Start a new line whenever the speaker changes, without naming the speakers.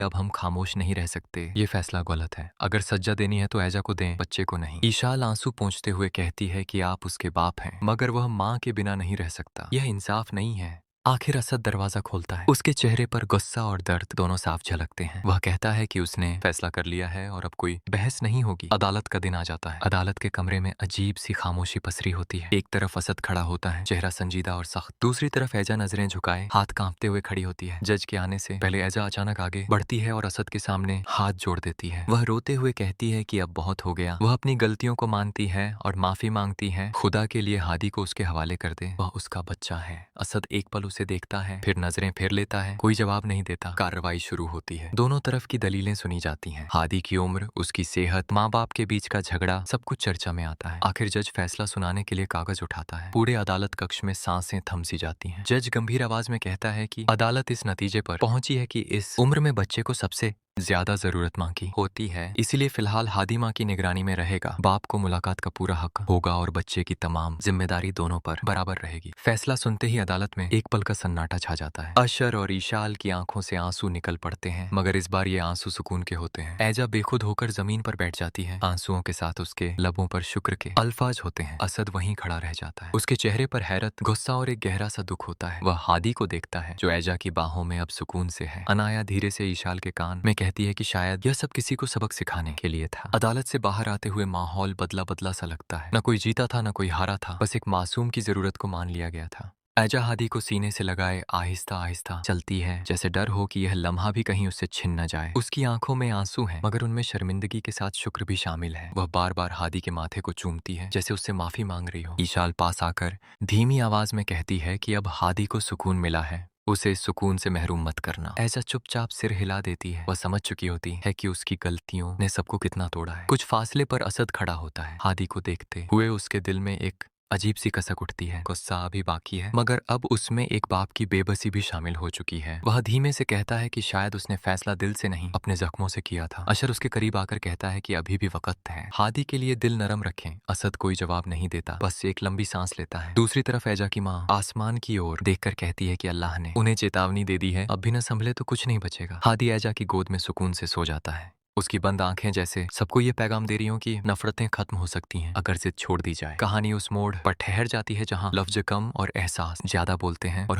अब हम खामोश नहीं रह सकते। ये फैसला गलत है। अगर सज्जा देनी है तो ऐजा को दें, बच्चे को नहीं। ईशाल आंसू पोंछते हुए कहती है कि आप उसके बाप हैं, मगर वह माँ के बिना नहीं रह सकता। यह इंसाफ नहीं है। आखिर असद दरवाजा खोलता है। उसके चेहरे पर गुस्सा और दर्द दोनों साफ झलकते हैं। वह कहता है कि उसने फैसला कर लिया है और अब कोई बहस नहीं होगी। अदालत का दिन आ जाता है। अदालत के कमरे में अजीब सी खामोशी पसरी होती है। एक तरफ असद खड़ा होता है, चेहरा संजीदा और सख्त। दूसरी तरफ ऐजा नजरें झुकाए, हाथ कांपते हुए खड़ी होती है। जज के आने से पहले ऐजा अचानक आगे बढ़ती है और असद के सामने हाथ जोड़ देती है। वह रोते हुए कहती है कि अब बहुत हो गया। वह अपनी गलतियों को मानती है और माफी मांगती है। खुदा के लिए हादी को उसके हवाले कर दे, वह उसका बच्चा है। असद एक पल उसे देखता है, फिर नजरें फेर लेता है। कोई जवाब नहीं देता। कार्रवाई शुरू होती है। दोनों तरफ की दलीलें सुनी जाती हैं। हादी की उम्र, उसकी सेहत, माँ बाप के बीच का झगड़ा, सब कुछ चर्चा में आता है। आखिर जज फैसला सुनाने के लिए कागज उठाता है। पूरे अदालत कक्ष में सांसें थम सी जाती हैं। जज गंभीर आवाज में कहता है कि अदालत इस नतीजे पर पहुंची है कि इस उम्र में बच्चे को सबसे ज्यादा जरूरत माँ की होती है, इसीलिए फिलहाल हादी माँ की निगरानी में रहेगा। बाप को मुलाकात का पूरा हक होगा और बच्चे की तमाम जिम्मेदारी दोनों पर बराबर रहेगी। फैसला सुनते ही अदालत में एक पल का सन्नाटा छा जाता है। अशर और ईशाल की आंखों से आंसू निकल पड़ते हैं, मगर इस बार ये आंसू सुकून के होते हैं। ऐजा बेखुद होकर जमीन पर बैठ जाती है। आंसुओं के साथ उसके लबों पर शुक्र के अल्फाज होते हैं। असद वहीं खड़ा रह जाता है। उसके चेहरे पर हैरत, गुस्सा और एक गहरा सा दुख होता है। वह हादी को देखता है जो ऐजा की बाहों में अब सुकून से है। अनाया धीरे से ईशाल के कान में कहती है कि शायद यह सब किसी को सबक सिखाने के लिए था। अदालत से बाहर आते हुए माहौल बदला बदला सा लगता है। न कोई जीता था न कोई हारा था, बस एक मासूम की जरूरत को मान लिया गया था। ऐजा हादी को सीने से लगाए आहिस्ता आहिस्ता चलती है, जैसे डर हो कि यह लम्हा भी कहीं उससे छिन न जाए। उसकी आंखों में आंसू हैं, मगर उनमें शर्मिंदगी के साथ शुक्र भी शामिल है। वह बार बार हादी के माथे को चूमती है, जैसे उससे माफी मांग रही हो। ईशाल पास आकर धीमी आवाज में कहती है कि अब हादी को सुकून मिला है, उसे सुकून से महरूम मत करना। ऐसा चुपचाप सिर हिला देती है। वह समझ चुकी होती है कि उसकी गलतियों ने सबको कितना तोड़ा है। कुछ फासले पर असद खड़ा होता है। हादी को देखते हुए उसके दिल में एक अजीब सी कसक उठती है। गुस्सा अभी बाकी है, मगर अब उसमें एक बाप की बेबसी भी शामिल हो चुकी है। वह धीमे से कहता है कि शायद उसने फैसला दिल से नहीं, अपने जख्मों से किया था। अशर उसके करीब आकर कहता है कि अभी भी वक्त है, हादी के लिए दिल नरम रखें। असद कोई जवाब नहीं देता, बस एक लंबी सांस लेता है। दूसरी तरफ ऐजा की माँ आसमान की ओर देखकर कहती है कि अल्लाह ने उन्हें चेतावनी दे दी है, अब भी न संभले तो कुछ नहीं बचेगा। हादी ऐजा की गोद में सुकून से सो जाता है। उसकी बंद आंखें जैसे सबको ये पैगाम दे रही हों कि नफरतें खत्म हो सकती हैं अगर जिद छोड़ दी जाए। कहानी उस मोड़ पर ठहर जाती है जहां लफ्ज कम और एहसास ज्यादा बोलते हैं और